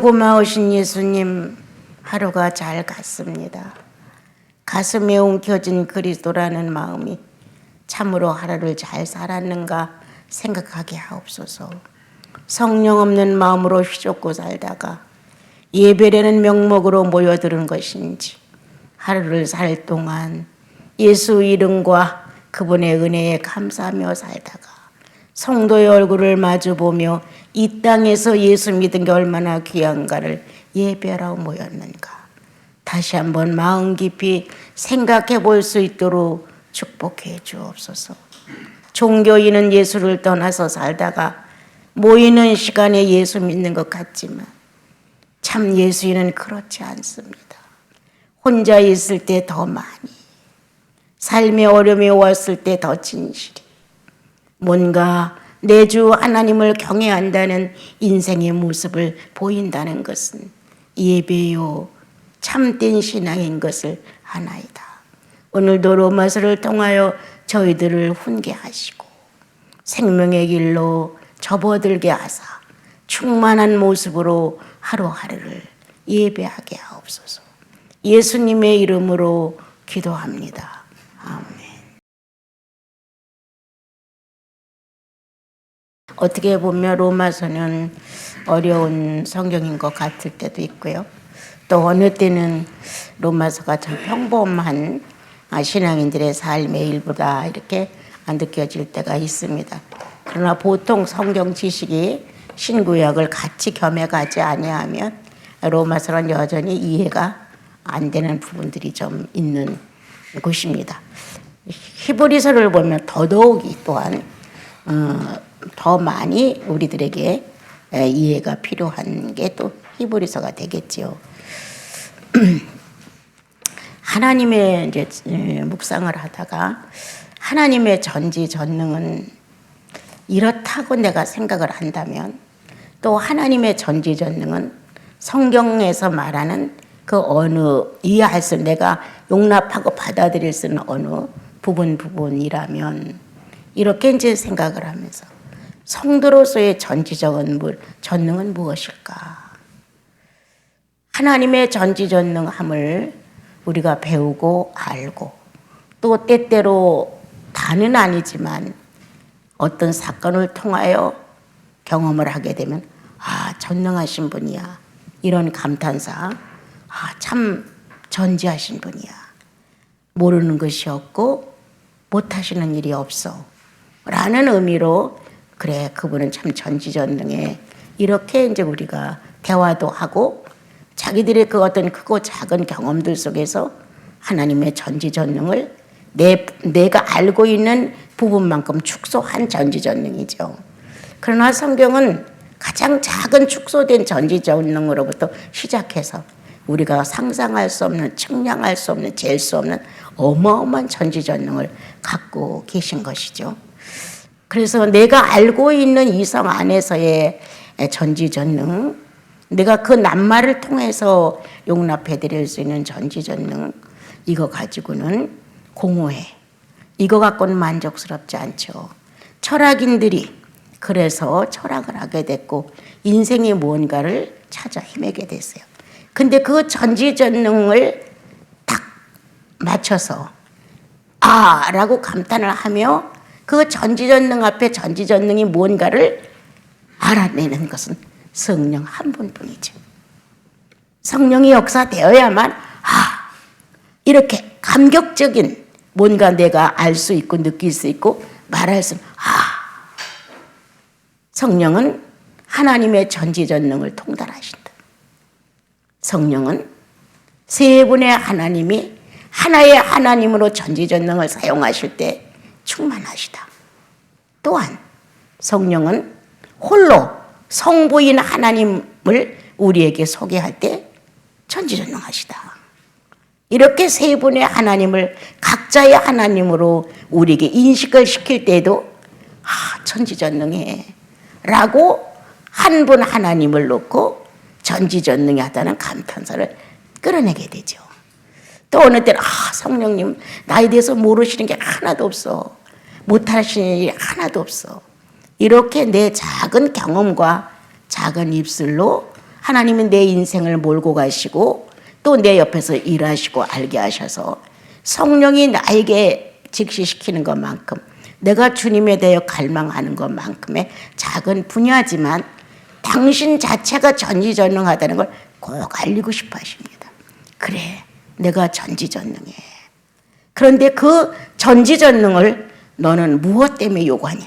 고마우신 예수님, 하루가 잘 갔습니다. 가슴에 움켜진 그리스도라는 마음이 참으로 하루를 잘 살았는가 생각하게 하옵소서. 성령 없는 마음으로 휘젓고 살다가 예배라는 명목으로 모여드는 것인지 하루를 살 동안 예수 이름과 그분의 은혜에 감사하며 살다가 성도의 얼굴을 마주보며 이 땅에서 예수 믿은 게 얼마나 귀한가를 예배하러 모였는가 다시 한번 마음 깊이 생각해 볼 수 있도록 축복해 주옵소서. 종교인은 예수를 떠나서 살다가 모이는 시간에 예수 믿는 것 같지만 참 예수인은 그렇지 않습니다. 혼자 있을 때 더 많이, 삶의 어려움이 왔을 때 더 진실히, 뭔가 내 주 하나님을 경외한다는 인생의 모습을 보인다는 것은 예배요 참된 신앙인 것을 아나이다. 오늘도 로마서를 통하여 저희들을 훈계하시고 생명의 길로 접어들게 하사 충만한 모습으로 하루하루를 예배하게 하옵소서. 예수님의 이름으로 기도합니다. 아멘. 어떻게 보면 로마서는 어려운 성경인 것 같을 때도 있고요. 또 어느 때는 로마서가 참 평범한 신앙인들의 삶의 일부다 이렇게 느껴질 때가 있습니다. 그러나 보통 성경 지식이 신구약을 같이 겸해가지 아니하면 로마서는 여전히 이해가 안 되는 부분들이 좀 있는 곳입니다. 히브리서를 보면 더더욱이 또한 더 많이 우리들에게 이해가 필요한 게 또 히브리서가 되겠지요. 하나님의 이제 묵상을 하다가 하나님의 전지전능은 이렇다고 내가 생각을 한다면 또 하나님의 전지전능은 성경에서 말하는 그 어느 이해할 수 내가 용납하고 받아들일 수 있는 어느 부분이라면 이렇게 이제 생각을 하면서 성도로서의 전지전능은 무엇일까? 하나님의 전지전능함을 우리가 배우고 알고 또 때때로 다는 아니지만 어떤 사건을 통하여 경험을 하게 되면 전능하신 분이야 이런 감탄사 참 전지하신 분이야 모르는 것이 없고 못하시는 일이 없어 라는 의미로 그래 그분은 참 전지전능해 이렇게 이제 우리가 대화도 하고 자기들의 그 어떤 크고 작은 경험들 속에서 하나님의 전지전능을 내가 알고 있는 부분만큼 축소한 전지전능이죠. 그러나 성경은 가장 작은 축소된 전지전능으로부터 시작해서 우리가 상상할 수 없는 측량할 수 없는 잴 수 없는 어마어마한 전지전능을 갖고 계신 것이죠. 그래서 내가 알고 있는 이성 안에서의 전지전능 내가 그 낱말을 통해서 용납해 드릴 수 있는 전지전능 이거 가지고는 공허해. 이거 갖고는 만족스럽지 않죠. 철학인들이 그래서 철학을 하게 됐고 인생의 무언가를 찾아 헤매게 됐어요. 근데 그 전지전능을 딱 맞춰서 라고 감탄을 하며 그 전지전능 앞에 전지전능이 무언가를 알아내는 것은 성령 한 분뿐이죠. 성령이 역사되어야만 이렇게 감격적인 뭔가 내가 알 수 있고 느낄 수 있고 말할 수 있는 성령은 하나님의 전지전능을 통달하신다. 성령은 세 분의 하나님이 하나의 하나님으로 전지전능을 사용하실 때 충만하시다. 또한 성령은 홀로 성부인 하나님을 우리에게 소개할 때 전지전능하시다. 이렇게 세 분의 하나님을 각자의 하나님으로 우리에게 인식을 시킬 때에도 전지전능해 라고 한 분 하나님을 놓고 전지전능하다는 감탄사를 끌어내게 되죠. 또 어느 때는 성령님 나에 대해서 모르시는 게 하나도 없어. 못하시는 일이 하나도 없어. 이렇게 내 작은 경험과 작은 입술로 하나님이 내 인생을 몰고 가시고 또 내 옆에서 일하시고 알게 하셔서 성령이 나에게 직시시키는 것만큼 내가 주님에 대하여 갈망하는 것만큼의 작은 분야지만 당신 자체가 전지전능하다는 걸 꼭 알리고 싶어 하십니다. 그래, 내가 전지전능해. 그런데 그 전지전능을 너는 무엇 때문에 요구하냐?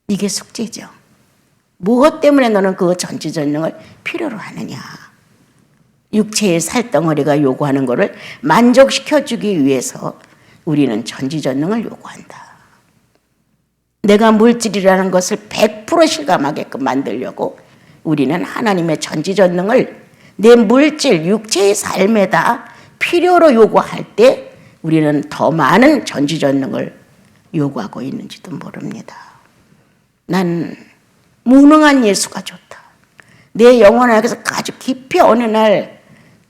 이게 숙제죠. 무엇 때문에 너는 그 전지전능을 필요로 하느냐? 육체의 살덩어리가 요구하는 것을 만족시켜주기 위해서 우리는 전지전능을 요구한다. 내가 물질이라는 것을 100% 실감하게끔 만들려고 우리는 하나님의 전지전능을 내 물질, 육체의 삶에다 필요로 요구할 때 우리는 더 많은 전지전능을 요구하고 있는지도 모릅니다. 난 무능한 예수가 좋다. 내 영혼 안에서 아주 깊이 어느 날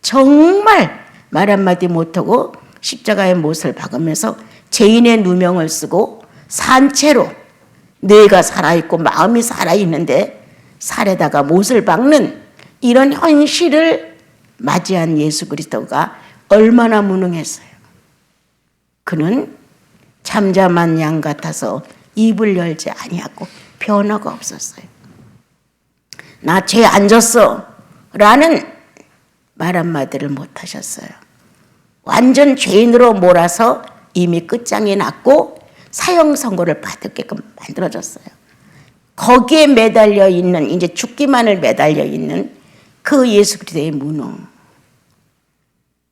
정말 말 한마디 못하고 십자가의 못을 박으면서 죄인의 누명을 쓰고 산채로 뇌가 살아있고 마음이 살아있는데 살에다가 못을 박는 이런 현실을 맞이한 예수 그리스도가 얼마나 무능했어요. 그는 잠잠한 양 같아서 입을 열지 아니하고 변화가 없었어요. 나 죄 안 졌어 라는 말 한마디를 못하셨어요. 완전 죄인으로 몰아서 이미 끝장이 났고 사형 선고를 받게끔 만들어졌어요. 거기에 매달려 있는, 이제 죽기만을 매달려 있는 그 예수 그리스도의 무능,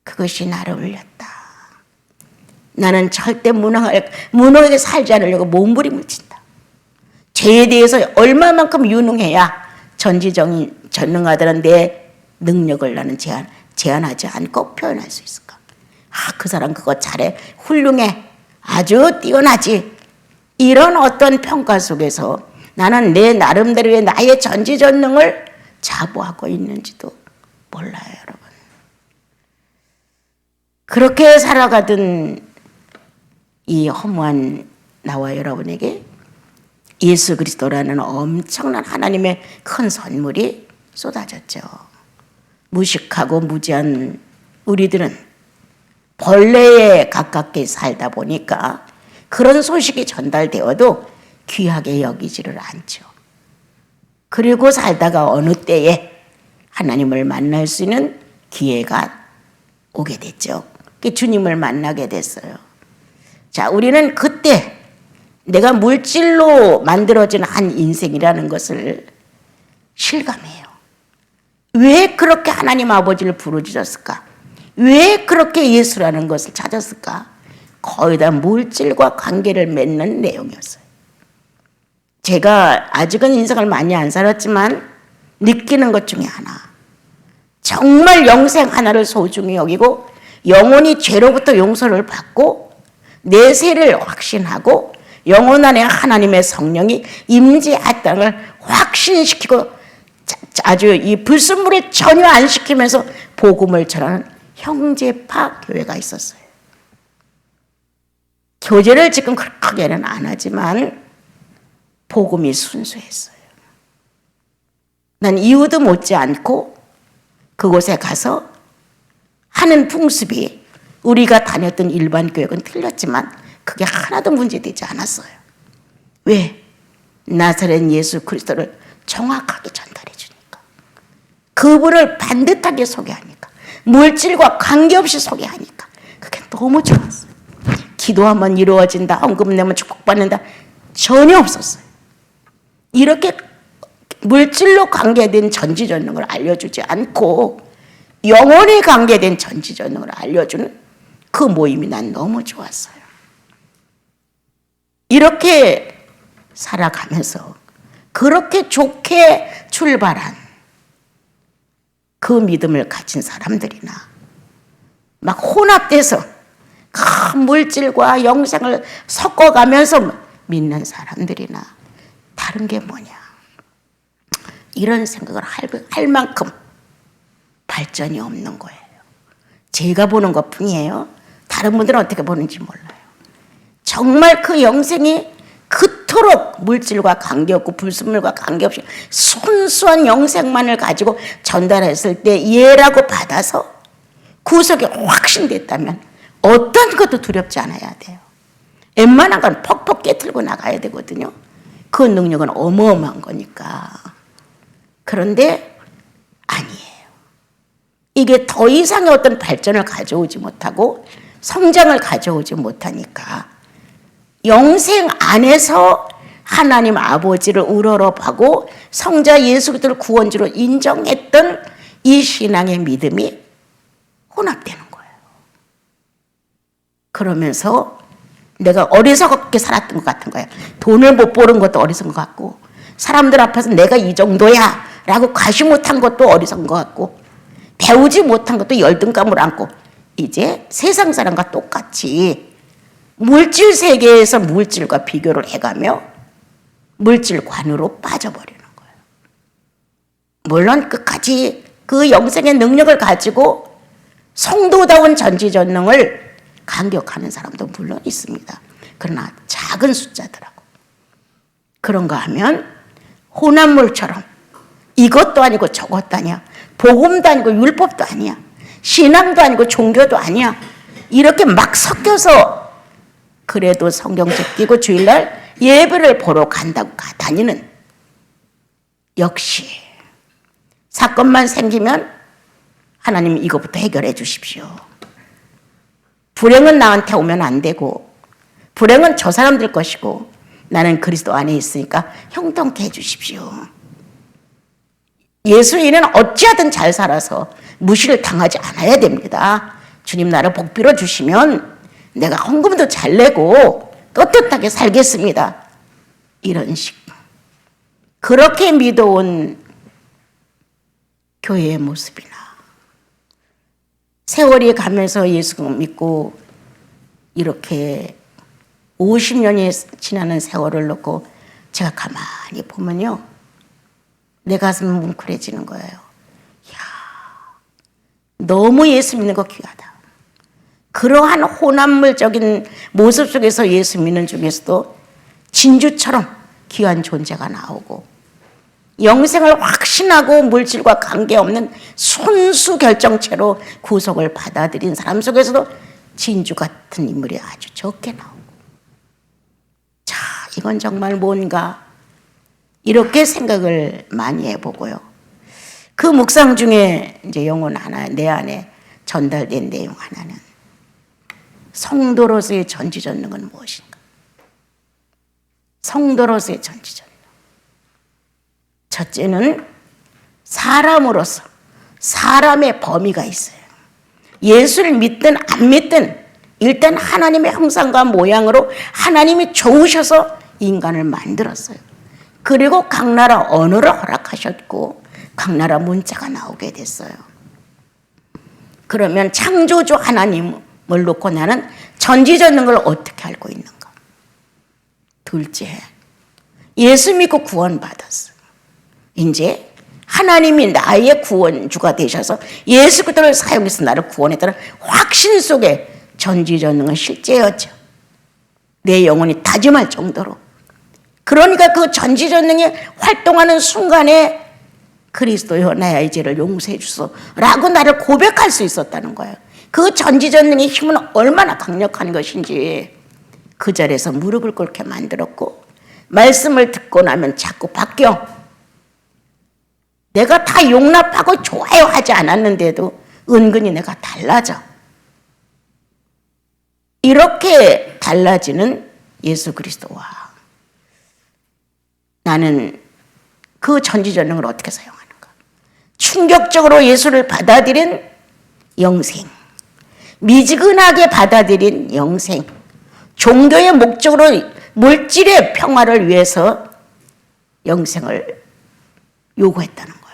그것이 나를 울렸다. 나는 절대 무능하게 살지 않으려고 몸부림을 친다. 죄에 대해서 얼마만큼 유능해야 전지전능하다는 내 능력을 나는 제한하지 않고 표현할 수 있을까? 그 사람 그거 잘해, 훌륭해, 아주 뛰어나지. 이런 어떤 평가 속에서 나는 내 나름대로의 나의 전지전능을 자부하고 있는지도 몰라요, 여러분. 그렇게 살아가던 이 허무한 나와 여러분에게 예수 그리스도라는 엄청난 하나님의 큰 선물이 쏟아졌죠. 무식하고 무지한 우리들은 벌레에 가깝게 살다 보니까 그런 소식이 전달되어도 귀하게 여기지를 않죠. 그리고 살다가 어느 때에 하나님을 만날 수 있는 기회가 오게 됐죠. 주님을 만나게 됐어요. 자, 우리는 그때 내가 물질로 만들어진 한 인생이라는 것을 실감해요. 왜 그렇게 하나님 아버지를 부르짖었을까? 왜 그렇게 예수라는 것을 찾았을까? 거의 다 물질과 관계를 맺는 내용이었어요. 제가 아직은 인생을 많이 안 살았지만 느끼는 것 중에 하나, 정말 영생 하나를 소중히 여기고 영혼이 죄로부터 용서를 받고 내세를 확신하고 영혼 안에 하나님의 성령이 임재했다는 걸 확신시키고 아주 이 불순물을 전혀 안 시키면서 복음을 전하는 형제파 교회가 있었어요. 교제를 지금 크게는 안 하지만 복음이 순수했어요. 난 이유도 묻지 않고 그곳에 가서 하는 풍습이 우리가 다녔던 일반 교육은 틀렸지만 그게 하나도 문제되지 않았어요. 왜? 나사렛 예수 그리스도를 정확하게 전달해 주니까. 그분을 반듯하게 소개하니까. 물질과 관계없이 소개하니까. 그게 너무 좋았어요. 기도하면 이루어진다, 헌금 내면 축복받는다, 전혀 없었어요. 이렇게 물질로 관계된 전지전능을 알려주지 않고 영혼에 관계된 전지전능을 알려주는 그 모임이 난 너무 좋았어요. 이렇게 살아가면서 그렇게 좋게 출발한 그 믿음을 가진 사람들이나 막 혼합돼서 큰 물질과 영생을 섞어가면서 믿는 사람들이나 다른 게 뭐냐, 이런 생각을 할 만큼 발전이 없는 거예요. 제가 보는 것 뿐이에요. 다른 분들은 어떻게 보는지 몰라요. 정말 그 영생이 그토록 이토록 물질과 관계없고 불순물과 관계없이 순수한 영생만을 가지고 전달했을 때 예라고 받아서 구속이 확신됐다면 어떤 것도 두렵지 않아야 돼요. 웬만한 건 퍽퍽 깨틀고 나가야 되거든요. 그 능력은 어마어마한 거니까. 그런데 아니에요. 이게 더 이상의 어떤 발전을 가져오지 못하고 성장을 가져오지 못하니까 영생 안에서 하나님 아버지를 우러러보고 성자 예수 그리스도를 구원주로 인정했던 이 신앙의 믿음이 혼합되는 거예요. 그러면서 내가 어리석게 살았던 것 같은 거예요. 돈을 못 버는 것도 어리석은 것 같고, 사람들 앞에서 내가 이 정도야 라고 과시 못한 것도 어리석은 것 같고, 배우지 못한 것도 열등감을 안고, 이제 세상 사람과 똑같이 물질 세계에서 물질과 비교를 해가며 물질관으로 빠져버리는 거예요. 물론 끝까지 그 영생의 능력을 가지고 성도다운 전지전능을 간격하는 사람도 물론 있습니다. 그러나 작은 숫자더라고. 그런가 하면 혼합물처럼 이것도 아니고 저것도 아니야. 복음도 아니고 율법도 아니야. 신앙도 아니고 종교도 아니야. 이렇게 막 섞여서 그래도 성경책 끼고 주일날 예배를 보러 간다고 다니는, 역시 사건만 생기면 하나님 이것부터 해결해 주십시오. 불행은 나한테 오면 안 되고 불행은 저 사람들 것이고 나는 그리스도 안에 있으니까 형통케 해 주십시오. 예수인은 어찌하든 잘 살아서 무시를 당하지 않아야 됩니다. 주님 나를 복 빌어 주시면 내가 헌금도 잘 내고 떳떳하게 살겠습니다. 이런 식. 그렇게 믿어온 교회의 모습이나 세월이 가면서 예수 믿고 이렇게 50년이 지나는 세월을 놓고 제가 가만히 보면요, 내 가슴은 뭉클해지는 거예요. 이야, 너무 예수 믿는 거 귀하다. 그러한 혼합물적인 모습 속에서 예수 믿는 중에서도 진주처럼 귀한 존재가 나오고, 영생을 확신하고 물질과 관계없는 순수 결정체로 구속을 받아들인 사람 속에서도 진주 같은 인물이 아주 적게 나오고, 자, 이건 정말 뭔가 이렇게 생각을 많이 해보고요. 그 묵상 중에 이제 영혼 하나, 내 안에 전달된 내용 하나는 성도로서의 전지전능은 무엇인가? 성도로서의 전지전능. 첫째는 사람으로서 사람의 범위가 있어요. 예수를 믿든 안 믿든 일단 하나님의 형상과 모양으로 하나님이 좋으셔서 인간을 만들었어요. 그리고 각 나라 언어를 허락하셨고 각 나라 문자가 나오게 됐어요. 그러면 창조주 하나님을 놓고 나는 전지전능을 어떻게 알고 있는가? 둘째, 예수 믿고 구원받았어요. 이제 하나님이 나의 구원주가 되셔서 예수 그리스도를 사용해서 나를 구원했다는 확신 속에 전지전능은 실제였죠. 내 영혼이 다짐할 정도로. 그러니까 그 전지전능이 활동하는 순간에 그리스도여 나의 죄를 용서해 주소라고 나를 고백할 수 있었다는 거예요. 그 전지전능의 힘은 얼마나 강력한 것인지 그 자리에서 무릎을 꿇게 만들었고, 말씀을 듣고 나면 자꾸 바뀌어. 내가 다 용납하고 좋아요 하지 않았는데도 은근히 내가 달라져. 이렇게 달라지는 예수 그리스도와 나는 그 전지전능을 어떻게 사용하는가? 충격적으로 예수를 받아들인 영생, 미지근하게 받아들인 영생, 종교의 목적으로 물질의 평화를 위해서 영생을 요구했다는 거예요.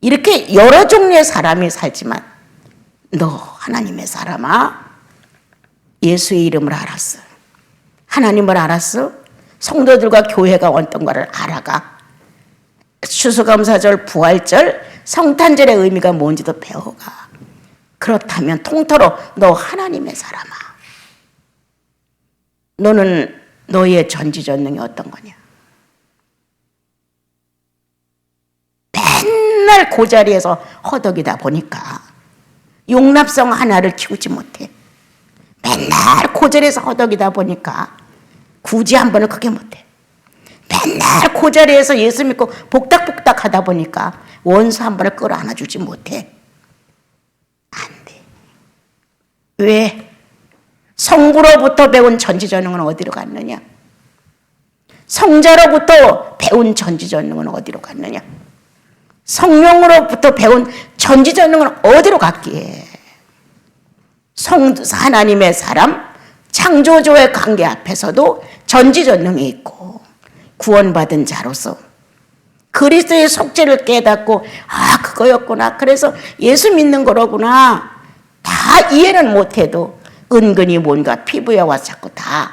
이렇게 여러 종류의 사람이 살지만 너 하나님의 사람아, 예수의 이름을 알았어, 하나님을 알았어, 성도들과 교회가 어떤가를 알아가, 추수감사절, 부활절, 성탄절의 의미가 뭔지도 배워가. 그렇다면 통틀어 너 하나님의 사람아, 너는 너의 전지전능이 어떤 거냐? 맨날 그 자리에서 허덕이다 보니까 용납성 하나를 키우지 못해. 맨날 그 자리에서 허덕이다 보니까 굳이 한 번을 크게 못해. 맨날 그 자리에서 예수 믿고 복닥복닥 하다 보니까 원수 한 번을 끌어안아주지 못해. 안 돼. 왜? 성부로부터 배운 전지전능은 어디로 갔느냐? 성자로부터 배운 전지전능은 어디로 갔느냐? 성령으로부터 배운 전지전능은 어디로 갔기에? 하나님의 사람, 창조주의 관계 앞에서도 전지전능이 있고 구원받은 자로서 그리스도의 속죄를 깨닫고 그거였구나. 그래서 예수 믿는 거로구나. 다 이해는 못해도 은근히 뭔가 피부에 와서 자꾸 다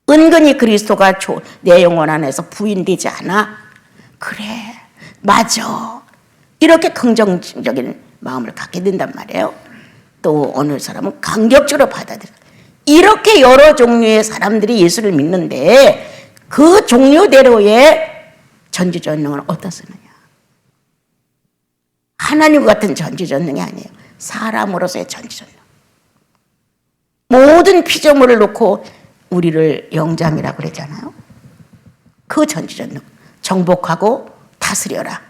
은근히 그리스도가 내 영혼 안에서 부인되지 않아? 그래, 맞아. 이렇게 긍정적인 마음을 갖게 된단 말이에요. 또 어느 사람은 감격적으로 받아들여. 이렇게 여러 종류의 사람들이 예수를 믿는데 그 종류대로의 전지전능은 어떻습니까? 하나님 같은 전지전능이 아니에요. 사람으로서의 전지전능. 모든 피조물을 놓고 우리를 영장이라고 그러잖아요. 그 전지전능. 정복하고 다스려라.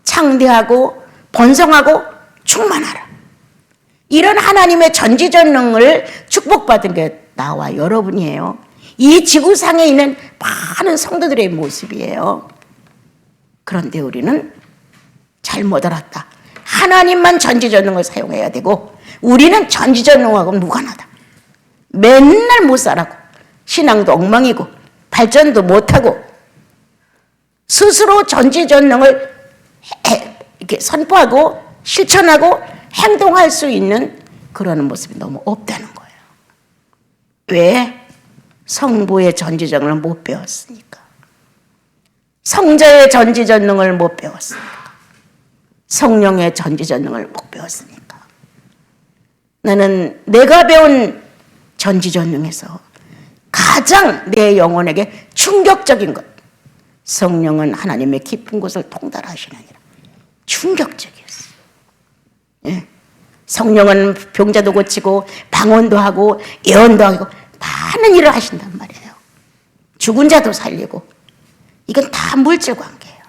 창대하고 번성하고 충만하라. 이런 하나님의 전지전능을 축복받은 게 나와 여러분이에요. 이 지구상에 있는 많은 성도들의 모습이에요. 그런데 우리는 잘못 알았다. 하나님만 전지전능을 사용해야 되고 우리는 전지전능하고 무관하다. 맨날 못 살아고 신앙도 엉망이고 발전도 못하고 스스로 전지전능을 이렇게 선포하고 실천하고 행동할 수 있는 그런 모습이 너무 없다는 거예요. 왜? 성부의 전지전능을 못 배웠으니까. 성자의 전지전능을 못 배웠으니까. 성령의 전지전능을 못 배웠으니까. 나는 내가 배운 전지전능에서 가장 내 영혼에게 충격적인 것. 성령은 하나님의 깊은 곳을 통달하시느니라. 충격적이었어. 예. 성령은 병자도 고치고 방언도 하고 예언도 하고 많은 일을 하신단 말이에요. 죽은 자도 살리고. 이건 다 물질 관계예요.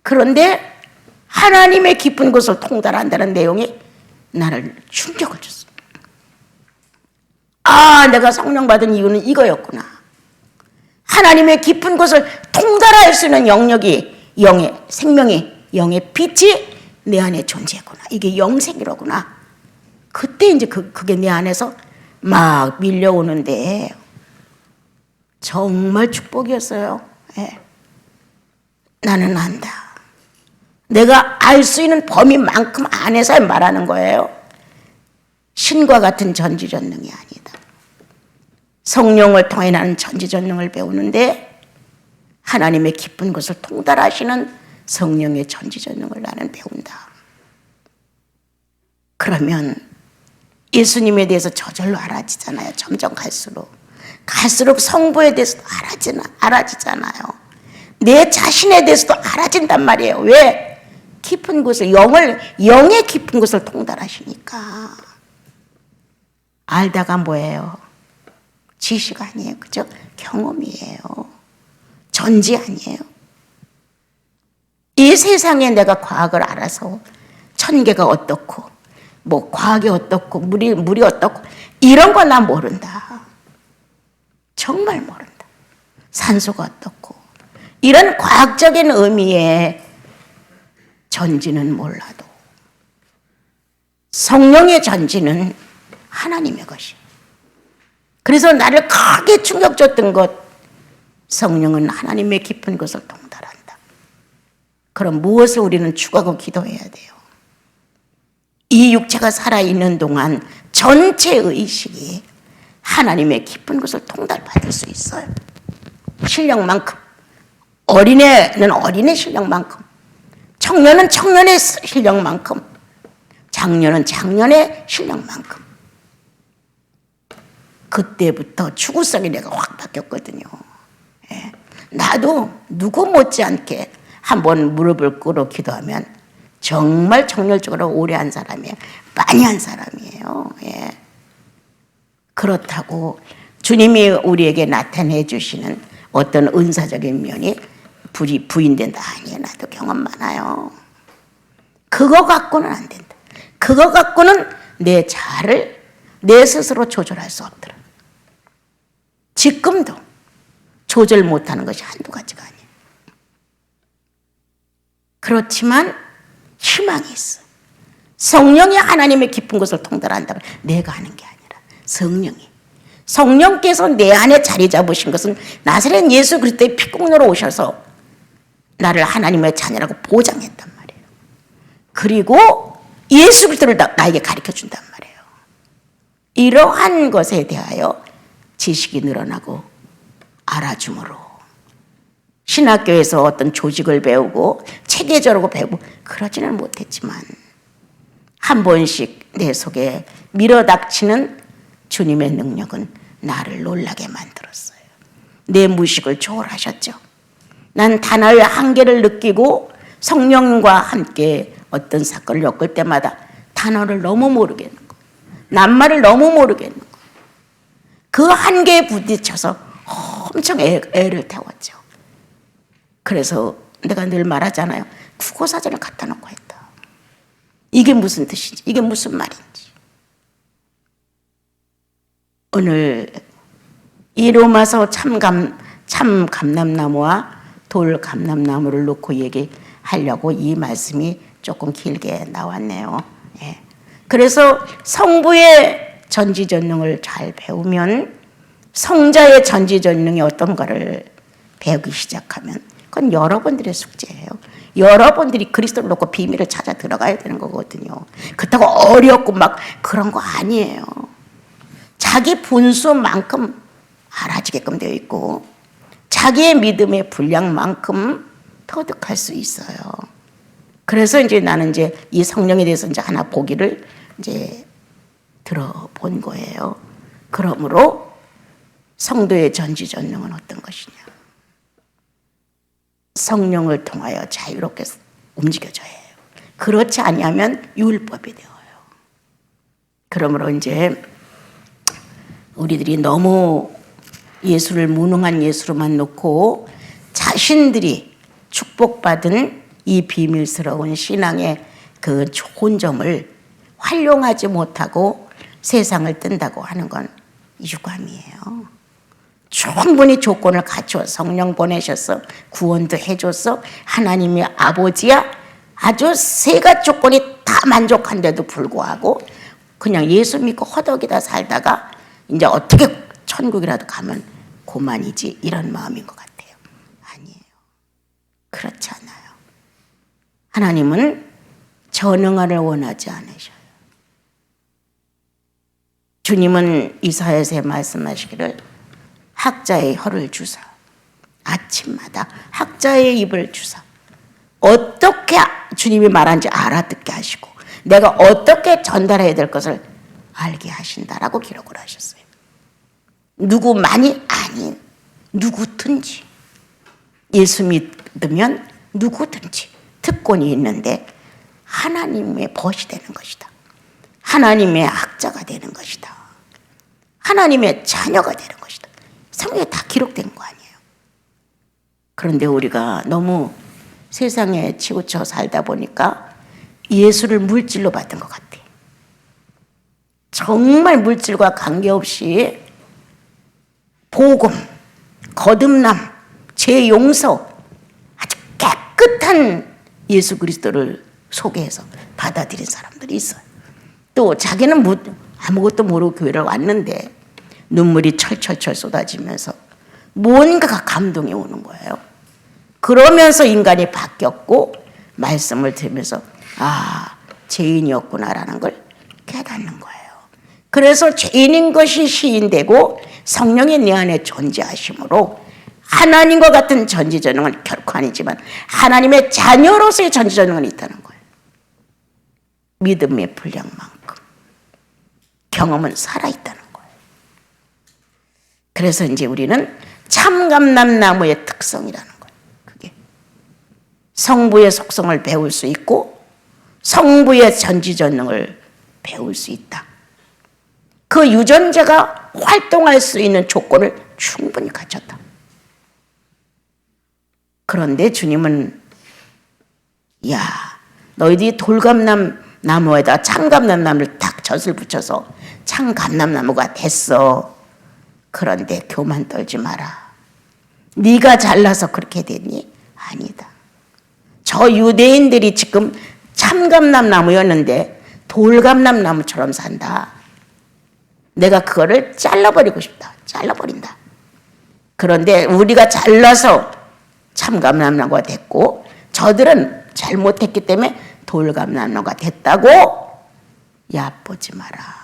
그런데 하나님의 깊은 곳을 통달한다는 내용이 나를 충격을 줬어. 내가 성령 받은 이유는 이거였구나. 하나님의 깊은 곳을 통달할 수 있는 영역이 영의 생명이 영의 빛이 내 안에 존재했구나. 이게 영생이로구나. 그때 이제 그게 내 안에서 막 밀려오는데 정말 축복이었어요. 예. 나는 안다. 내가 알 수 있는 범위만큼 안에서 말하는 거예요. 신과 같은 전지전능이 아니다. 성령을 통해 나는 전지전능을 배우는데 하나님의 깊은 곳을 통달하시는 성령의 전지전능을 나는 배운다. 그러면 예수님에 대해서 저절로 알아지잖아요. 점점 갈수록 성부에 대해서도 알아지잖아요. 내 자신에 대해서도 알아진단 말이에요. 왜? 깊은 곳을 영의 깊은 곳을 통달하시니까. 알다가 뭐예요? 지식 아니에요. 그죠? 경험이에요. 전지 아니에요. 이 세상에 내가 과학을 알아서 천계가 어떻고 뭐 과학이 어떻고 물이 어떻고 이런 거 나 모른다. 정말 모른다. 산소가 어떻고 이런 과학적인 의미의 전지는 몰라도 성령의 전지는 하나님의 것이에요. 그래서 나를 크게 충격 줬던 것, 성령은 하나님의 깊은 곳을 통달한다. 그럼 무엇을 우리는 추구하고 기도해야 돼요? 이 육체가 살아있는 동안 전체 의식이 하나님의 깊은 곳을 통달받을 수 있어요. 실력만큼. 어린애는 어린애 실력만큼. 청년은 청년의 실력만큼. 장년은 장년의 실력만큼. 그때부터 추구성이 내가 확 바뀌었거든요. 예. 나도 누구 못지않게 한번 무릎을 꿇어 기도하면 정말 정열적으로 오래 한 사람이에요. 많이 한 사람이에요. 예. 그렇다고 주님이 우리에게 나타내 주시는 어떤 은사적인 면이 부인된다. 아니에요. 나도 경험 많아요. 그거 갖고는 안 된다. 그거 갖고는 내 자아를 내 스스로 조절할 수 없더라. 지금도 조절 못하는 것이 한두 가지가 아니에요. 그렇지만 희망이 있어. 성령이 하나님의 깊은 것을 통달한다면 내가 하는 게 아니라 성령께서 내 안에 자리 잡으신 것은 나사렛 예수 그리스도의 피공로로 오셔서 나를 하나님의 자녀라고 보장했단 말이에요. 그리고 예수 그리스도를 나에게 가르쳐 준단 말이에요. 이러한 것에 대하여 지식이 늘어나고 알아줌으로 신학교에서 어떤 조직을 배우고 체계적으로 배우고 그러지는 못했지만 한 번씩 내 속에 밀어닥치는 주님의 능력은 나를 놀라게 만들었어요. 내 무식을 초월하셨죠. 난 단어의 한계를 느끼고 성령과 함께 어떤 사건을 겪을 때마다 단어를 너무 모르겠는 거예요. 낱말을 너무 모르겠는 거예요. 그 한계에 부딪혀서 엄청 애를 태웠죠. 그래서 내가 늘 말하잖아요. 국어사전을 갖다 놓고 했다. 이게 무슨 뜻인지, 이게 무슨 말인지. 오늘 이 로마서 참 감람나무와 돌 감람나무를 놓고 얘기하려고 이 말씀이 조금 길게 나왔네요. 예. 그래서 성부의 전지전능을 잘 배우면 성자의 전지전능이 어떤가를 배우기 시작하면 그건 여러분들의 숙제예요. 여러분들이 그리스도를 놓고 비밀을 찾아 들어가야 되는 거거든요. 그렇다고 어렵고 막 그런 거 아니에요. 자기 분수만큼 알아지게끔 되어 있고 자기의 믿음의 분량만큼 터득할 수 있어요. 그래서 이제 나는 이제 이 성령에 대해서 이제 하나 보기를 이제 들어본 거예요. 그러므로 성도의 전지전능은 어떤 것이냐? 성령을 통하여 자유롭게 움직여져야 해요. 그렇지 아니하면 율법이 되어요. 그러므로 이제 우리들이 너무 예수를 무능한 예수로만 놓고 자신들이 축복받은 이 비밀스러운 신앙의 그 좋은 점을 활용하지 못하고 세상을 뜬다고 하는 건 유감이에요. 충분히 조건을 갖추어 성령 보내셔서 구원도 해줬어. 하나님이 아버지야. 아주 세가 조건이 다 만족한데도 불구하고 그냥 예수 믿고 허덕이다 살다가 이제 어떻게 천국이라도 가면 고만이지 이런 마음인 것 같아요. 아니에요. 그렇지 않아요. 하나님은 전능하를 원하지 않으셔요. 주님은 이사야서에 말씀하시기를 학자의 혀를 주사 아침마다 학자의 입을 주사 어떻게 주님이 말한지 알아듣게 하시고 내가 어떻게 전달해야 될 것을 알게 하신다라고 기록을 하셨어요. 누구만이 아닌 누구든지 예수 믿으면 누구든지 특권이 있는데 하나님의 벗이 되는 것이다. 하나님의 학자가 되는 것이다. 하나님의 자녀가 되는 것이다. 성경에 다 기록된 거 아니에요. 그런데 우리가 너무 세상에 치우쳐 살다 보니까 예수를 물질로 받은 것 같아. 정말 물질과 관계없이 복음, 거듭남, 죄 용서 아주 깨끗한 예수 그리스도를 소개해서 받아들인 사람들이 있어요. 또 자기는 아무것도 모르고 교회를 왔는데 눈물이 철철철 쏟아지면서 뭔가가 감동이 오는 거예요. 그러면서 인간이 바뀌었고 말씀을 들으면서 아, 죄인이었구나라는 걸 깨닫는 거예요. 그래서 죄인인 것이 시인되고 성령이 내 안에 존재하심으로 하나님과 같은 전지전능은 결코 아니지만 하나님의 자녀로서의 전지전능은 있다는 거예요. 믿음의 분량만큼 경험은 살아있다는 거예요. 그래서 이제 우리는 참감람나무의 특성이라는 거예요. 그게 성부의 속성을 배울 수 있고 성부의 전지전능을 배울 수 있다. 그 유전자가 활동할 수 있는 조건을 충분히 갖췄다. 그런데 주님은 야, 너희들이 돌감람나무에다 참감람나무를 딱 젖을 붙여서 참감람나무가 됐어. 그런데 교만 떨지 마라. 네가 잘나서 그렇게 되니? 아니다. 저 유대인들이 지금 참감람나무였는데 돌감람나무처럼 산다. 내가 그거를 잘라버리고 싶다. 잘라버린다. 그런데 우리가 잘라서 참감람나무가 됐고 저들은 잘못했기 때문에 돌감람나무가 됐다고 얕보지 마라.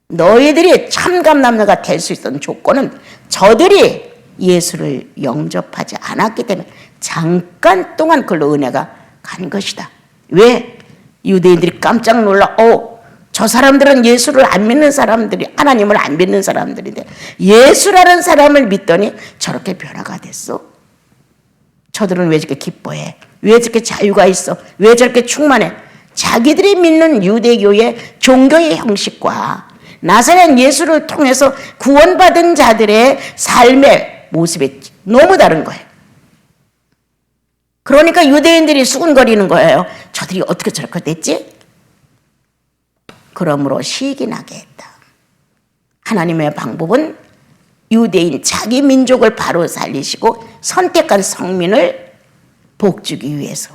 너희들이 참감람나무가 될 수 있었던 조건은 저들이 예수를 영접하지 않았기 때문에 잠깐 동안 그걸로 은혜가 간 것이다. 왜? 유대인들이 깜짝 놀라 저 사람들은 예수를 안 믿는 사람들이 하나님을 안 믿는 사람들인데 예수라는 사람을 믿더니 저렇게 변화가 됐어. 저들은 왜 저렇게 기뻐해? 왜 저렇게 자유가 있어? 왜 저렇게 충만해? 자기들이 믿는 유대교의 종교의 형식과 나사렛 예수를 통해서 구원받은 자들의 삶의 모습이 너무 다른 거예요. 그러니까 유대인들이 수군거리는 거예요. 저들이 어떻게 저렇게 됐지? 그러므로 시기나게 했다. 하나님의 방법은 유대인 자기 민족을 바로 살리시고 선택한 성민을 복주기 위해서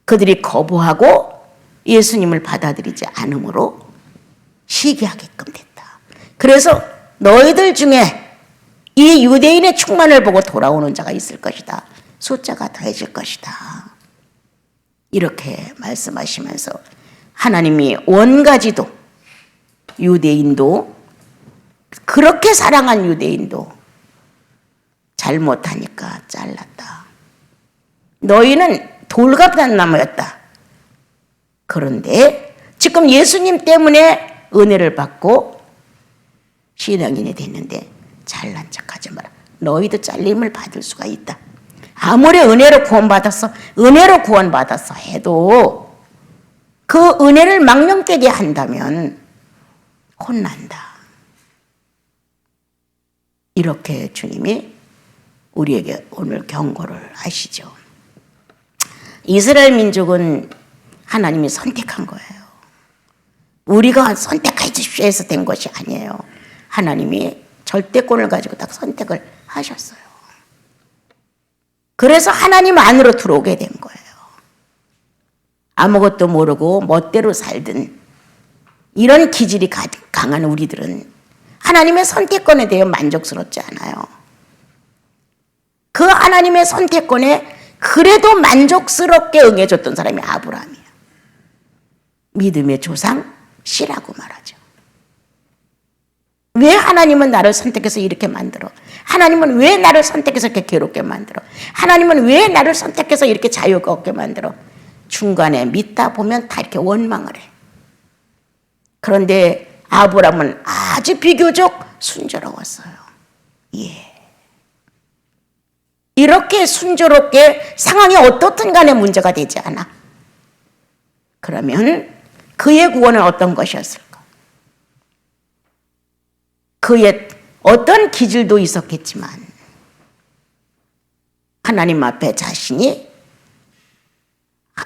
그들이 거부하고 예수님을 받아들이지 않으므로 시기하게끔 됐다. 그래서 너희들 중에 이 유대인의 충만을 보고 돌아오는 자가 있을 것이다. 숫자가 더해질 것이다. 이렇게 말씀하시면서 하나님이 원가지도 유대인도 그렇게 사랑한 유대인도 잘못하니까 잘랐다. 너희는 돌감람나무였다. 그런데 지금 예수님 때문에 은혜를 받고 신앙인이 됐는데 잘난 척하지 마라. 너희도 잘림을 받을 수가 있다. 아무리 은혜로 구원받았어 해도 그 은혜를 망령되게 한다면 혼난다. 이렇게 주님이 우리에게 오늘 경고를 하시죠. 이스라엘 민족은 하나님이 선택한 거예요. 우리가 선택해 주십시오 해서 된 것이 아니에요. 하나님이 절대권을 가지고 딱 선택을 하셨어요. 그래서 하나님 안으로 들어오게 된 거예요. 아무것도 모르고 멋대로 살든 이런 기질이 강한 우리들은 하나님의 선택권에 대해 만족스럽지 않아요. 그 하나님의 선택권에 그래도 만족스럽게 응해줬던 사람이 아브라함이에요. 믿음의 조상 씨라고 말하죠. 왜 하나님은 나를 선택해서 이렇게 만들어? 하나님은 왜 나를 선택해서 이렇게 괴롭게 만들어? 하나님은 왜 나를 선택해서 이렇게 자유가 없게 만들어? 중간에 믿다 보면 다 이렇게 원망을 해. 그런데 아브라함은 아주 비교적 순조로웠어요. 예. 이렇게 순조롭게 상황이 어떻든 간에 문제가 되지 않아. 그러면 그의 구원은 어떤 것이었을까? 그의 어떤 기질도 있었겠지만 하나님 앞에 자신이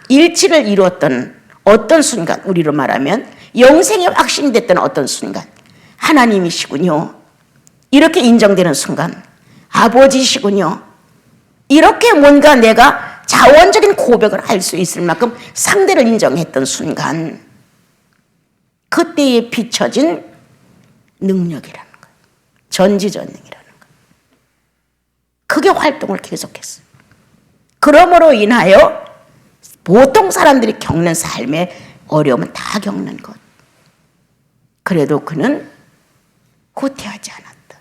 일치를 이루었던 어떤 순간, 우리로 말하면 영생이 확신됐던 어떤 순간, 하나님이시군요. 이렇게 인정되는 순간, 아버지시군요. 이렇게 뭔가 내가 자원적인 고백을 할 수 있을 만큼 상대를 인정했던 순간, 그때에 비춰진 능력이라는 거예요. 전지전능이라는 거예요. 그게 활동을 계속했어요. 그러므로 인하여 보통 사람들이 겪는 삶의 어려움은 다 겪는 것. 그래도 그는 후퇴하지 않았다.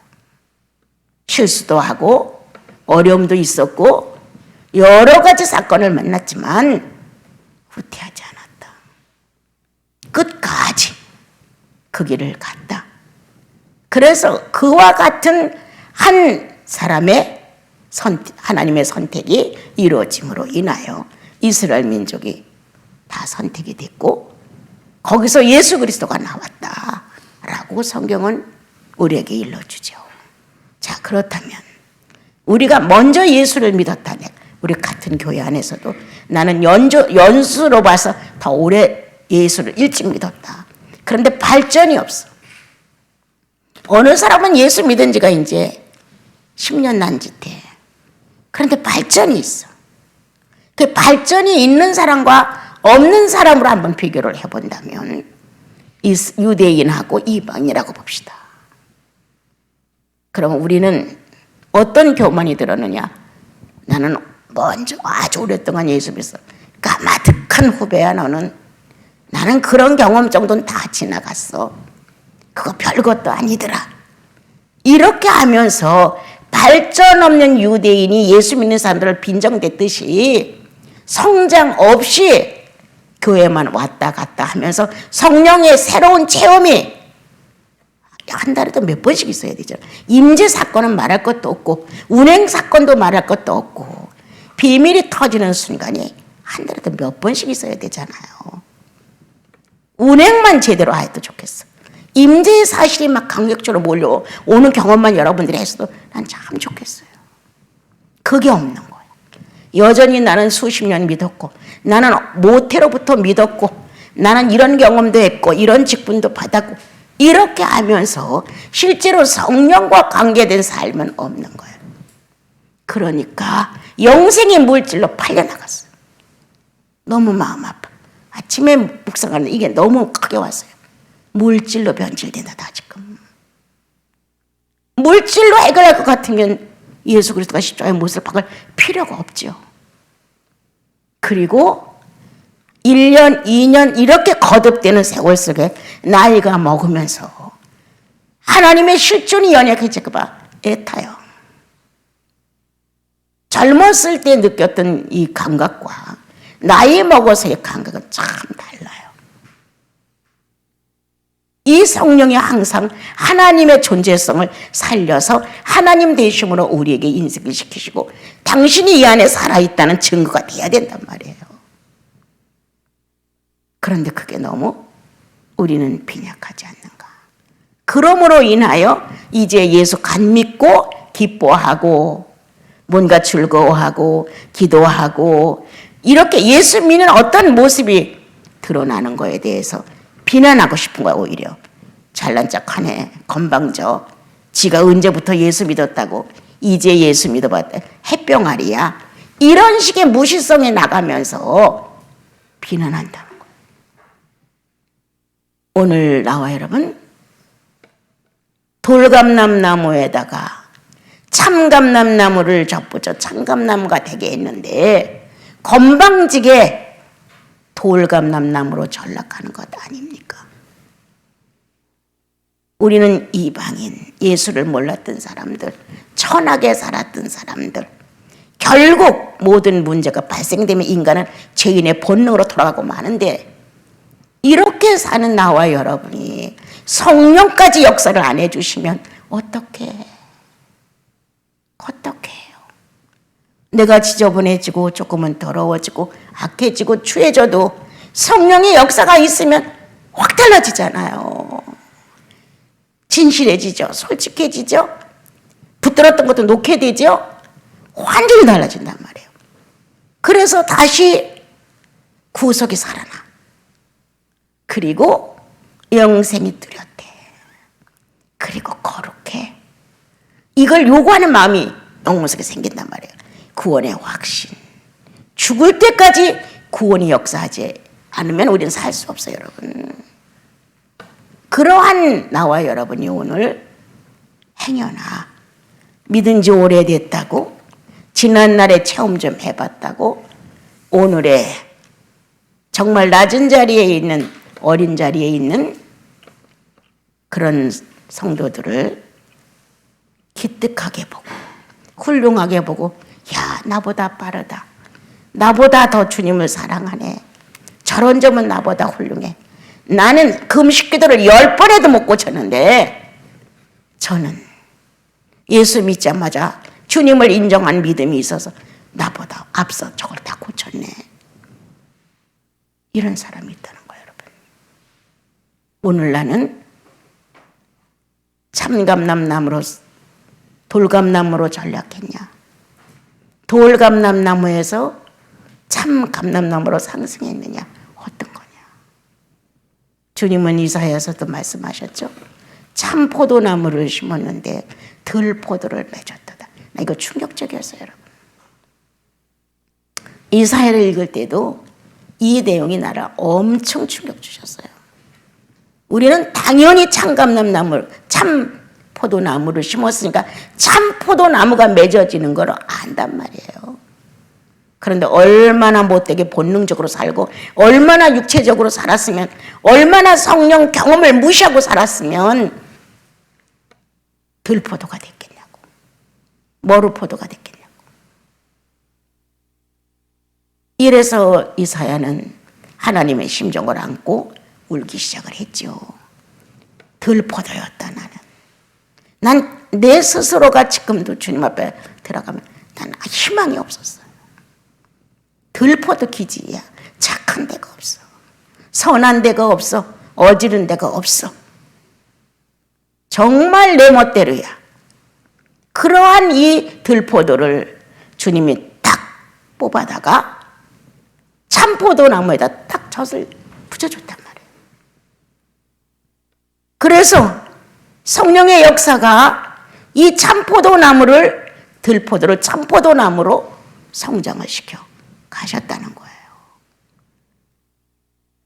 실수도 하고 어려움도 있었고 여러 가지 사건을 만났지만 후퇴하지 않았다. 끝까지 그 길을 갔다. 그래서 그와 같은 한 사람의 하나님의 선택이 이루어짐으로 인하여 이스라엘 민족이 다 선택이 됐고 거기서 예수 그리스도가 나왔다라고 성경은 우리에게 일러주죠. 자, 그렇다면 우리가 먼저 예수를 믿었다면 우리 같은 교회 안에서도 나는 연수로 봐서 더 오래 예수를 일찍 믿었다. 그런데 발전이 없어. 어느 사람은 예수 믿은 지가 이제 10년 난짓해. 그런데 발전이 있어. 그 발전이 있는 사람과 없는 사람으로 한번 비교를 해본다면 유대인하고 이방인이라고 봅시다. 그러면 우리는 어떤 교만이 들었느냐? 나는 먼저 아주 오랫동안 예수 믿어. 까마득한 후배야 너는. 나는 그런 경험 정도는 다 지나갔어. 그거 별것도 아니더라. 이렇게 하면서 발전 없는 유대인이 예수 믿는 사람들을 빈정댔듯이 성장 없이 교회만 왔다 갔다 하면서 성령의 새로운 체험이 한 달에도 몇 번씩 있어야 되죠. 임재 사건은 말할 것도 없고 운행 사건도 말할 것도 없고 비밀이 터지는 순간이 한 달에도 몇 번씩 있어야 되잖아요. 운행만 제대로 해도 좋겠어. 임재의 사실이 막 강력적으로 몰려오는 경험만 여러분들이 했어도 난 참 좋겠어요. 그게 없는 거예요. 여전히 나는 수십 년 믿었고 나는 모태로부터 믿었고 나는 이런 경험도 했고 이런 직분도 받았고 이렇게 하면서 실제로 성령과 관계된 삶은 없는 거예요. 그러니까 영생의 물질로 팔려나갔어요. 너무 마음 아파. 아침에 묵상하는데 이게 너무 크게 왔어요. 물질로 변질된다 다지금. 물질로 해결할 것 같으면 예수 그리스도가 십자가의 못을 박을 필요가 없죠. 그리고 1년, 2년 이렇게 거듭되는 세월 속에 나이가 먹으면서 하나님의 실존이 연약해질까 봐 애타요. 젊었을 때 느꼈던 이 감각과 나이 먹어서의 감각은 참 달라요. 이 성령이 항상 하나님의 존재성을 살려서 하나님 되심으로 우리에게 인식을 시키시고 당신이 이 안에 살아있다는 증거가 돼야 된단 말이에요. 그런데 그게 너무 우리는 빈약하지 않는가. 그러므로 인하여 이제 예수 간 믿고 기뻐하고 뭔가 즐거워하고 기도하고 이렇게 예수 믿는 어떤 모습이 드러나는 거에 대해서 비난하고 싶은 거야. 오히려 잘난 척하네, 건방져, 지가 언제부터 예수 믿었다고 이제 예수 믿어봤다, 햇병아리야, 이런 식의 무시성에 나가면서 비난한다는 거야. 오늘 나와 여러분 돌감람나무에다가 참감람나무를 접붙여 참감나무가 되게 했는데 건방지게 돌감람나무로 전락하는 것 아닙니까? 우리는 이방인, 예수를 몰랐던 사람들, 천하게 살았던 사람들, 결국 모든 문제가 발생되면 인간은 죄인의 본능으로 돌아가고 마는데 이렇게 사는 나와 여러분이 성령까지 역사를 안 해주시면 어떻게 해요? 내가 지저분해지고 조금은 더러워지고 악해지고 추해져도 성령의 역사가 있으면 확 달라지잖아요. 진실해지죠. 솔직해지죠. 붙들었던 것도 놓게 되죠. 완전히 달라진단 말이에요. 그래서 다시 구속이 살아나. 그리고 영생이 뚜렷해. 그리고 거룩해. 이걸 요구하는 마음이 영혼 속에 생긴단 말이에요. 구원의 확신. 죽을 때까지 구원이 역사하지 않으면 우리는 살 수 없어요, 여러분. 그러한 나와 여러분이 오늘 행여나 믿은 지 오래됐다고, 지난날에 체험 좀 해봤다고, 오늘의 정말 낮은 자리에 있는, 어린 자리에 있는 그런 성도들을 기특하게 보고 훌륭하게 보고, 야, 나보다 빠르다, 나보다 더 주님을 사랑하네, 저런 점은 나보다 훌륭해, 나는 금식기도를 10번에도 못 고쳤는데 저는 예수 믿자마자 주님을 인정한 믿음이 있어서 나보다 앞서 저걸 다 고쳤네. 이런 사람이 있다는 거예요, 여러분. 오늘 나는 참감람나무로 돌감나무로 전락했냐? 돌감람나무에서 참감람나무로 상승했느냐? 어떤 거냐? 주님은 이사야에서도 말씀하셨죠. 참 포도나무를 심었는데 들 포도를 맺었다. 이거 충격적이었어요, 여러분. 이사야를 읽을 때도 이 내용이 나를 엄청 충격 주셨어요. 우리는 당연히 참감람나무, 참 포도나무를 심었으니까 참 포도나무가 맺어지는 걸 안단 말이에요. 그런데 얼마나 못되게 본능적으로 살고 얼마나 육체적으로 살았으면, 얼마나 성령 경험을 무시하고 살았으면 들포도가 됐겠냐고, 머루포도가 됐겠냐고. 이래서 이사야는 하나님의 심정을 안고 울기 시작을 했죠. 들포도였다 나는. 난 내 스스로가 지금도 주님 앞에 들어가면 난 희망이 없었어요. 들포도 기질이야. 착한 데가 없어. 선한 데가 없어. 어지른 데가 없어. 정말 내 멋대로야. 그러한 이 들포도를 주님이 딱 뽑아다가 참포도나무에다 딱 젖을 붙여줬단 말이에요. 그래서 성령의 역사가 이 참포도나무를, 들포도를 참포도나무로 성장을 시켜 가셨다는 거예요.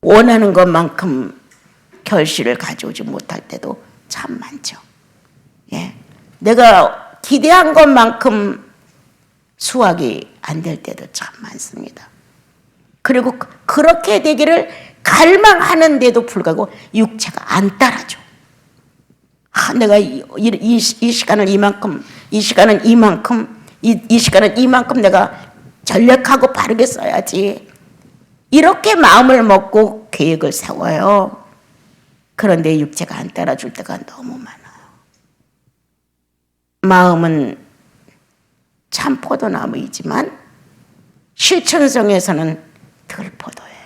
원하는 것만큼 결실을 가져오지 못할 때도 참 많죠. 예. 내가 기대한 것만큼 수확이 안 될 때도 참 많습니다. 그리고 그렇게 되기를 갈망하는데도 불구하고 육체가 안 따라줘. 내가 이 시간을 이만큼, 이 시간은 이만큼, 이 시간은 이만큼 내가 전략하고 바르게 써야지. 이렇게 마음을 먹고 계획을 세워요. 그런데 육체가 안 따라줄 때가 너무 많아요. 마음은 참 포도나무이지만 실천성에서는 들포도예요.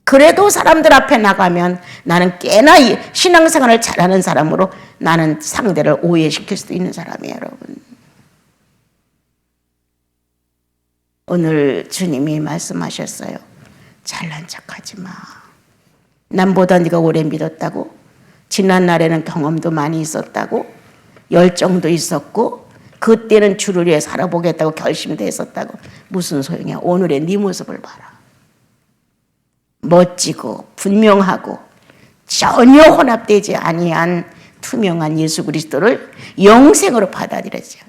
그래도 사람들 앞에 나가면 나는 꽤나 신앙생활을 잘하는 사람으로 나는 상대를 오해시킬 수도 있는 사람이에요, 여러분. 오늘 주님이 말씀하셨어요. 잘난 척하지 마. 남보다 네가 오래 믿었다고, 지난 날에는 경험도 많이 있었다고, 열정도 있었고, 그때는 주를 위해 살아보겠다고 결심도 했었다고. 무슨 소용이야. 오늘의 네 모습을 봐라. 멋지고 분명하고 전혀 혼합되지 아니한 투명한 예수 그리스도를 영생으로 받아들였죠.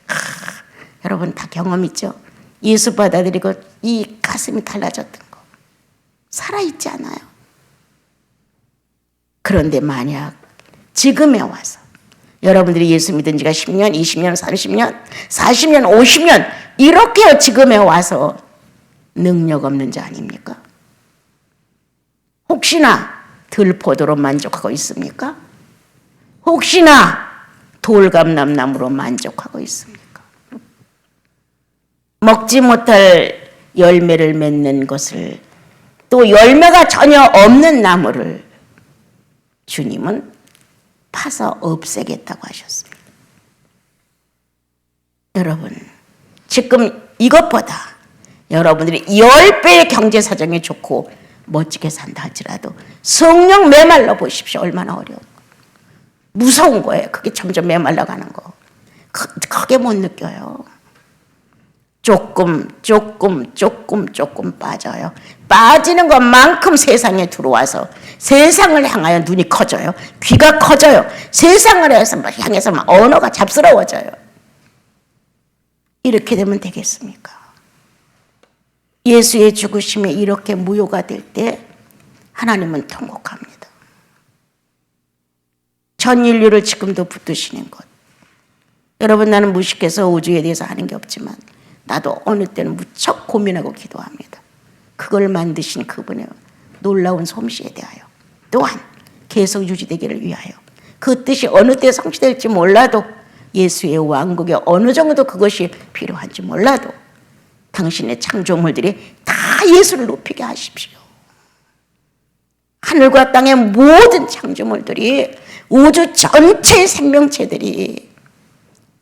여러분 다 경험 있죠? 예수 받아들이고 이 가슴이 달라졌던 거 살아있지 않아요? 그런데 만약 지금에 와서 여러분들이 예수 믿은 지가 10년, 20년, 30년, 40년, 50년 이렇게 지금에 와서 능력 없는 자 아닙니까? 혹시나 들포도로 만족하고 있습니까? 혹시나 돌감람나무로 만족하고 있습니까? 먹지 못할 열매를 맺는 것을, 또 열매가 전혀 없는 나무를 주님은 파서 없애겠다고 하셨습니다. 여러분, 지금 이것보다 여러분들이 10배의 경제 사정이 좋고 멋지게 산다 할지라도 성령 메말라 보십시오. 얼마나 어려운 거. 무서운 거예요. 그게 점점 메말라가는 거. 크게 못 느껴요. 조금 빠져요. 빠지는 것만큼 세상에 들어와서 세상을 향하여 눈이 커져요. 귀가 커져요. 세상을 향해서 막 언어가 잡스러워져요. 이렇게 되면 되겠습니까? 예수의 죽으심에 이렇게 무효가 될 때 하나님은 통곡합니다. 전 인류를 지금도 붙드시는 것. 여러분, 나는 무식해서 우주에 대해서 아는 게 없지만 나도 어느 때는 무척 고민하고 기도합니다. 그걸 만드신 그분의 놀라운 솜씨에 대하여, 또한 계속 유지되기를 위하여, 그 뜻이 어느 때 성취될지 몰라도 예수의 왕국에 어느 정도 그것이 필요한지 몰라도 당신의 창조물들이 다 예수를 높이게 하십시오. 하늘과 땅의 모든 창조물들이 우주 전체의 생명체들이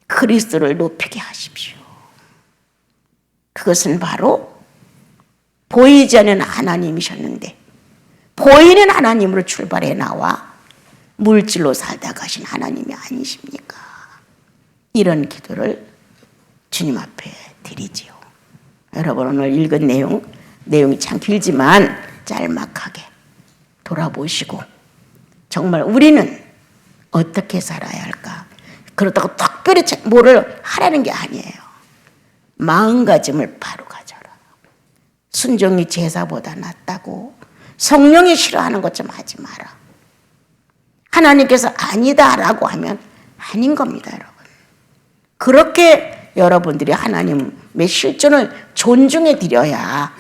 그리스도를 높이게 하십시오. 그것은 바로 보이지 않는 하나님이셨는데 보이는 하나님으로 출발해 나와 물질로 살다 가신 하나님이 아니십니까? 이런 기도를 주님 앞에 드리지요. 여러분 오늘 읽은 내용이 참 길지만 짤막하게 돌아보시고 정말 우리는 어떻게 살아야 할까? 그렇다고 특별히 뭐를 하라는 게 아니에요. 마음가짐을 바로 가져라. 순종이 제사보다 낫다고 성령이 싫어하는 것 좀 하지 마라. 하나님께서 아니다라고 하면 아닌 겁니다, 여러분. 그렇게 여러분들이 하나님의 실존을 존중해 드려야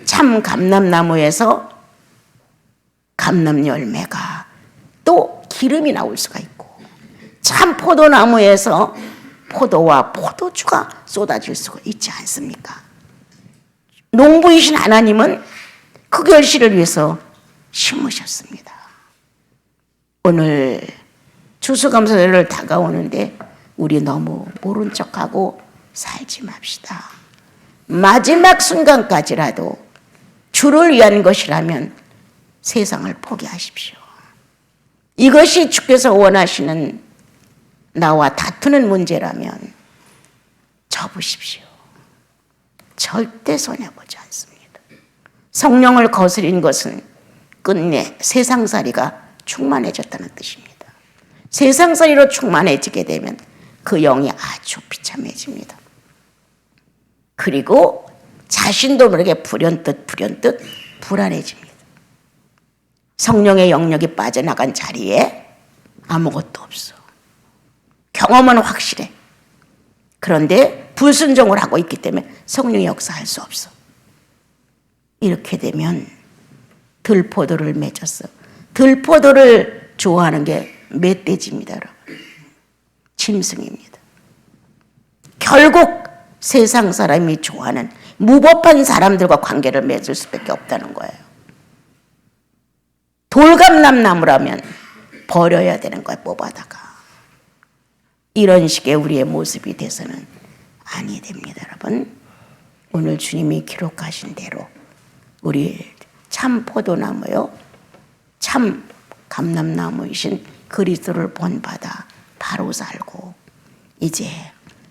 참 감람나무에서 감람 열매가 또 기름이 나올 수가 있고 참 포도나무에서 포도와 포도주가 쏟아질 수가 있지 않습니까? 농부이신 하나님은 그 결실을 위해서 심으셨습니다. 오늘 추수감사절을 다가오는데 우리 너무 모른 척하고 살지 맙시다. 마지막 순간까지라도 주를 위한 것이라면 세상을 포기하십시오. 이것이 주께서 원하시는 나와 다투는 문제라면 접으십시오. 절대 손해보지 않습니다. 성령을 거스린 것은 끝내 세상살이가 충만해졌다는 뜻입니다. 세상살이로 충만해지게 되면 그 영이 아주 비참해집니다. 그리고 자신도 모르게 불현듯 불안해집니다. 성령의 영역이 빠져나간 자리에 아무것도 없어. 경험은 확실해. 그런데 불순종을 하고 있기 때문에 성령의 역사할 수 없어. 이렇게 되면 들포도를 맺었어. 들포도를 좋아하는 게 멧돼지입니다, 여러분. 짐승입니다. 결국 세상 사람이 좋아하는 무법한 사람들과 관계를 맺을 수밖에 없다는 거예요. 돌감람나무라면 버려야 되는 거야, 뽑아다가. 이런 식의 우리의 모습이 돼서는 아니 됩니다, 여러분. 오늘 주님이 기록하신 대로 우리 참 포도나무요, 참 감람나무이신 그리스도를 본받아 바로 살고 이제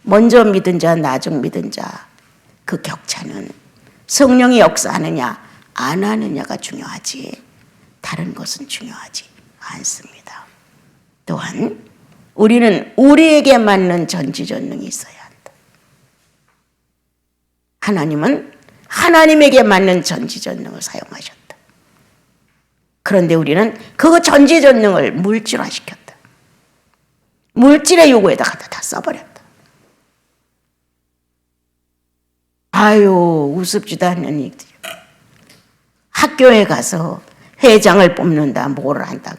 먼저 믿은 자, 나중 믿은 자 그 격차는 성령이 역사하느냐 안 하느냐가 중요하지 다른 것은 중요하지 않습니다. 또한 우리는 우리에게 맞는 전지전능이 있어야 한다. 하나님은 하나님에게 맞는 전지전능을 사용하셨다. 그런데 우리는 그 전지전능을 물질화시켰다. 물질의 요구에다가 다 써버렸다. 아유, 우습지도 않는 일들. 학교에 가서 회장을 뽑는다, 뭐를 한다,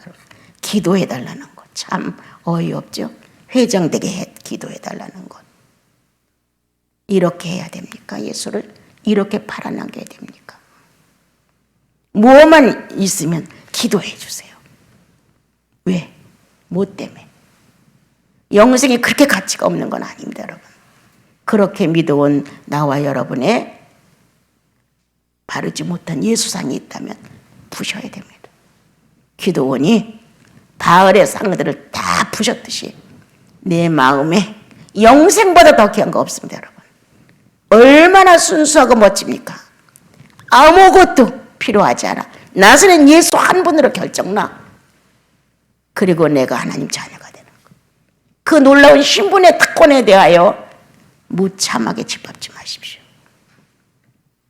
기도해달라는 것. 참 어이없죠? 회장 되게 기도해달라는 것. 이렇게 해야 됩니까? 예수를 이렇게 팔아넘겨야 됩니까? 무엇만 있으면 기도해 주세요. 왜? 뭐 때문에? 영생이 그렇게 가치가 없는 건 아닙니다, 여러분. 그렇게 믿어온 나와 여러분의 바르지 못한 예수상이 있다면 부셔야 됩니다. 기도원이 바알의 상들을 다 부셨듯이 내 마음에 영생보다 더 귀한 거 없습니다, 여러분. 얼마나 순수하고 멋집니까? 아무것도 필요하지 않아. 나서는 예수 한 분으로 결정나. 그리고 내가 하나님 자녀가 되는 거. 그 놀라운 신분의 특권에 대하여 무참하게 짓밟지 마십시오.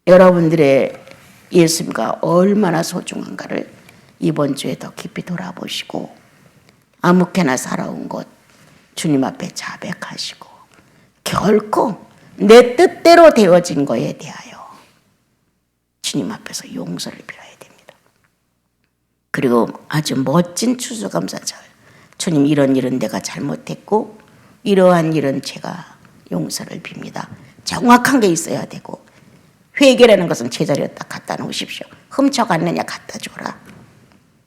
여러분들의 예수님과 얼마나 소중한가를 이번 주에 더 깊이 돌아보시고 아무렇게나 살아온 것 주님 앞에 자백하시고 결코 내 뜻대로 되어진 거에 대하여 주님 앞에서 용서를 빌어야 됩니다. 그리고 아주 멋진 추수감사절 주님, 이런 일은 내가 잘못했고 이러한 일은 제가 용서를 빕니다. 정확한 게 있어야 되고, 회개라는 것은 제자리에 딱 갖다 놓으십시오. 훔쳐갔느냐 갖다 줘라.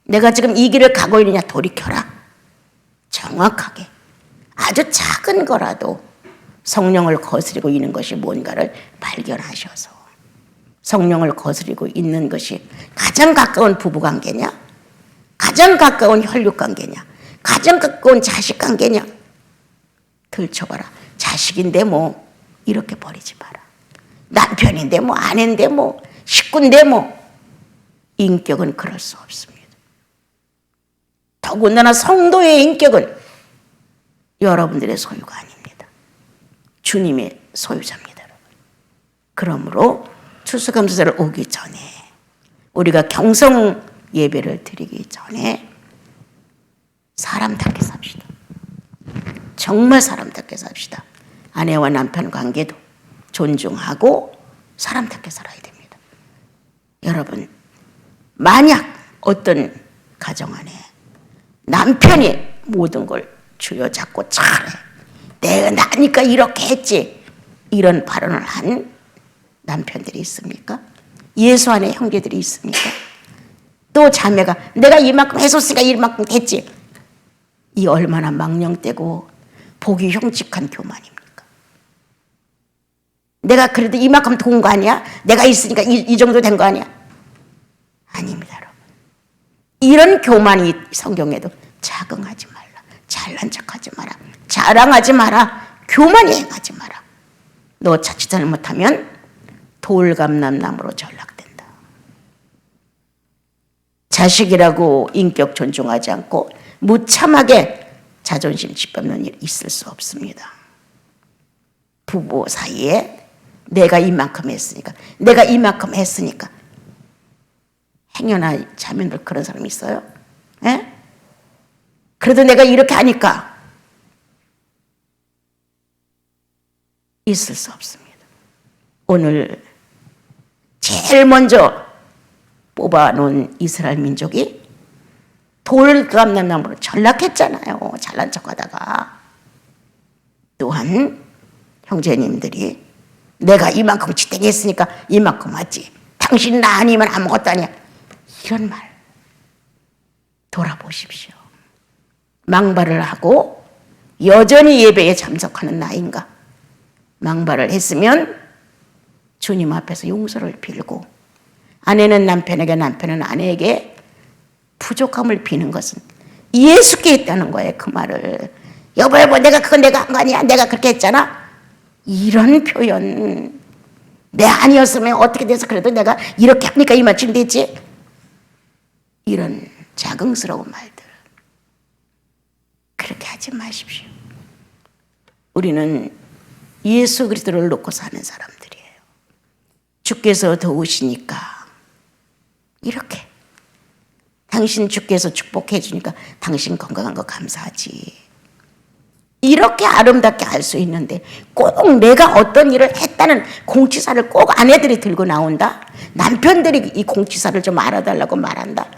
내가 지금 이 길을 가고 있느냐 돌이켜라. 정확하게 아주 작은 거라도 성령을 거스리고 있는 것이 뭔가를 발견하셔서, 성령을 거스리고 있는 것이 가장 가까운 부부관계냐, 가장 가까운 혈육관계냐, 가장 가까운 자식관계냐, 들춰봐라. 자식인데 뭐 이렇게 버리지 마라. 남편인데 뭐 아내인데 뭐 식구인데 뭐. 인격은 그럴 수 없습니다. 더군다나 성도의 인격은 여러분들의 소유가 아닙니다. 주님의 소유자입니다. 그러므로 추수감사절을 오기 전에, 우리가 경성 예배를 드리기 전에 사람답게 삽시다. 정말 사람답게 삽시다. 아내와 남편 관계도 존중하고 사람답게 살아야 됩니다. 여러분, 만약 어떤 가정 안에 남편이 모든 걸 쥐어잡고 잘해, 내가 나니까 이렇게 했지, 이런 발언을 한 남편들이 있습니까? 예수 안에 형제들이 있습니까? 또 자매가 내가 이만큼 해줬으니까 이만큼 됐지. 이 얼마나 망령되고 보기 흉측한 교만입니까? 내가 그래도 이만큼 도운 거 아니야? 내가 있으니까 이 정도 된 거 아니야? 아닙니다, 여러분. 이런 교만이 성경에도 자긍하지 말라, 잘난 척하지 마라, 자랑하지 마라, 교만이 행하지 마라. 너 자칫 잘못하면 돌감람나무로 전락된다. 자식이라고 인격 존중하지 않고 무참하게 자존심 짓밟는 일이 있을 수 없습니다. 부부 사이에 내가 이만큼 했으니까, 내가 이만큼 했으니까. 행여나 자매들 그런 사람 있어요? 에? 그래도 내가 이렇게 하니까. 있을 수 없습니다. 오늘 제일 먼저 뽑아놓은 이스라엘 민족이 돌감람나무로 전락했잖아요. 잘난 척하다가. 또한 형제님들이 내가 이만큼 지탱이 했으니까 이만큼 하지, 당신 나 아니면 아무것도 아니야, 이런 말 돌아보십시오. 망발을 하고 여전히 예배에 참석하는 나인가? 망발을 했으면 주님 앞에서 용서를 빌고, 아내는 남편에게, 남편은 아내에게 부족함을 비는 것은 예수께 있다는 거예요. 그 말을, 여보 내가 그건 내가 한 거 아니야, 내가 그렇게 했잖아, 이런 표현. 내 아니었으면 어떻게 돼서 그래도 내가 이렇게 하니까 이만큼 됐지, 이런 자긍스러운 말들 그렇게 하지 마십시오. 우리는 예수 그리스도를 놓고 사는 사람들이에요. 주께서 도우시니까 이렇게, 당신 주께서 축복해 주니까 당신 건강한 거 감사하지, 이렇게 아름답게 할 수 있는데 꼭 내가 어떤 일을 했다는 공치사를 꼭 아내들이 들고 나온다, 남편들이 이 공치사를 좀 알아달라고 말한다.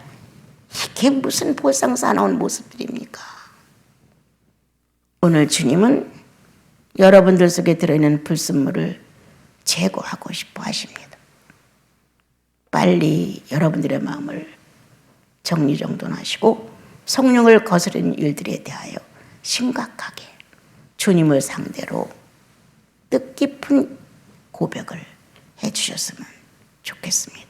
이게 무슨 볼상사나운 모습들입니까? 오늘 주님은 여러분들 속에 들어있는 불순물을 제거하고 싶어 하십니다. 빨리 여러분들의 마음을 정리정돈하시고 성령을 거스르는 일들에 대하여 심각하게 주님을 상대로 뜻깊은 고백을 해주셨으면 좋겠습니다.